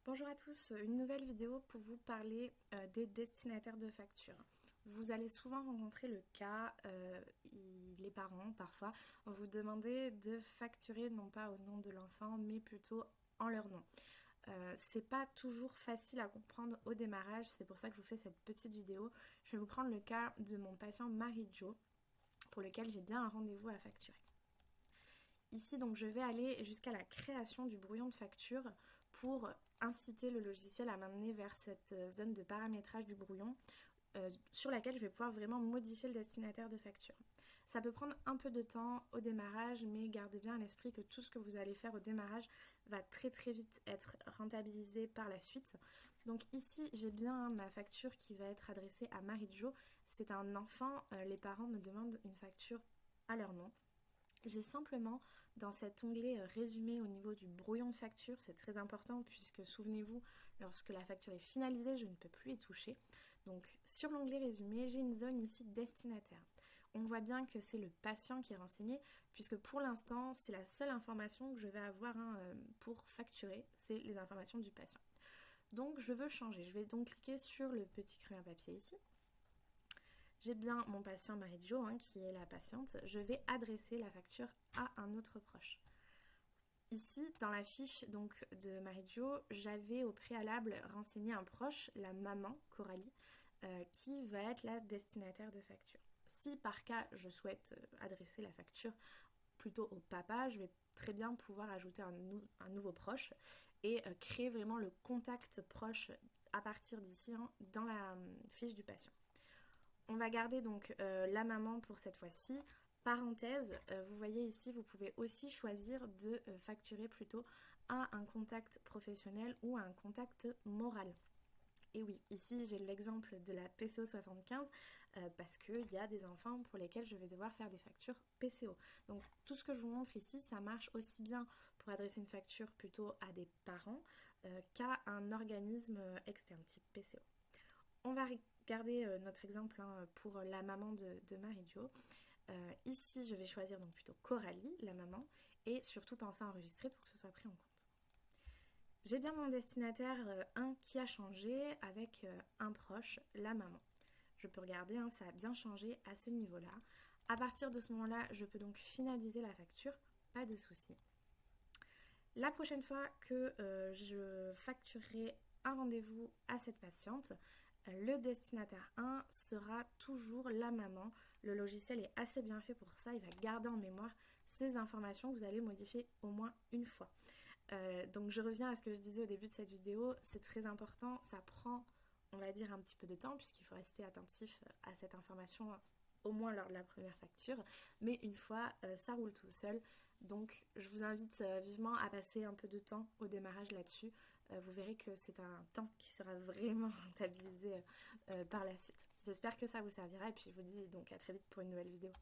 Bonjour à tous, une nouvelle vidéo pour vous parler des destinataires de factures. Vous allez souvent rencontrer le cas, les parents parfois vont vous demander de facturer non pas au nom de l'enfant mais plutôt en leur nom. C'est pas toujours facile à comprendre au démarrage, c'est pour ça que je vous fais cette petite vidéo. Je vais vous prendre le cas de mon patient Marie-Jo pour lequel j'ai bien un rendez-vous à facturer. Ici, donc, je vais aller jusqu'à la création du brouillon de facture pour inciter le logiciel à m'amener vers cette zone de paramétrage du brouillon sur laquelle je vais pouvoir vraiment modifier le destinataire de facture. Ça peut prendre un peu de temps au démarrage, mais gardez bien à l'esprit que tout ce que vous allez faire au démarrage va très vite être rentabilisé par la suite. Donc ici, j'ai bien ma facture qui va être adressée à Marie-Jo. C'est un enfant, les parents me demandent une facture à leur nom. J'ai simplement dans cet onglet résumé au niveau du brouillon de facture, c'est très important puisque souvenez-vous, lorsque la facture est finalisée, je ne peux plus y toucher. Donc sur l'onglet résumé, j'ai une zone ici destinataire. On voit bien que c'est le patient qui est renseigné puisque pour l'instant, c'est la seule information que je vais avoir pour facturer, c'est les informations du patient. Donc je veux changer, je vais donc cliquer sur le petit crayon papier ici. J'ai bien mon patient Marie-Jo qui est la patiente. Je vais adresser la facture à un autre proche. Ici, dans la fiche donc, de Marie-Jo, j'avais au préalable renseigné un proche, la maman Coralie, qui va être la destinataire de facture. Si par cas je souhaite adresser la facture plutôt au papa, je vais très bien pouvoir ajouter un nouveau proche et créer vraiment le contact proche à partir d'ici dans la fiche du patient. On va garder donc la maman pour cette fois-ci. Parenthèse, vous voyez ici, vous pouvez aussi choisir de facturer plutôt à un contact professionnel ou à un contact moral. Et oui, ici j'ai l'exemple de la PCO 75 parce qu'il y a des enfants pour lesquels je vais devoir faire des factures PCO. Donc tout ce que je vous montre ici, ça marche aussi bien pour adresser une facture plutôt à des parents qu'à un organisme externe type PCO. On va regarder notre exemple pour la maman de Marie-Jo. Ici, je vais choisir donc plutôt Coralie, la maman, et surtout penser à enregistrer pour que ce soit pris en compte. J'ai bien mon destinataire 1 qui a changé avec un proche, la maman. Je peux regarder, ça a bien changé à ce niveau-là. À partir de ce moment-là, je peux donc finaliser la facture, pas de souci. La prochaine fois que je facturerai un rendez-vous à cette patiente, le destinataire 1 sera toujours la maman. Le logiciel est assez bien fait pour ça, il va garder en mémoire ces informations que vous allez modifier au moins une fois. Donc je reviens à ce que je disais au début de cette vidéo, c'est très important, ça prend, on va dire, un petit peu de temps puisqu'il faut rester attentif à cette information au moins lors de la première facture, mais une fois, ça roule tout seul. Donc je vous invite vivement à passer un peu de temps au démarrage là-dessus. Vous verrez que c'est un temps qui sera vraiment rentabilisé par la suite. J'espère que ça vous servira et puis je vous dis donc à très vite pour une nouvelle vidéo.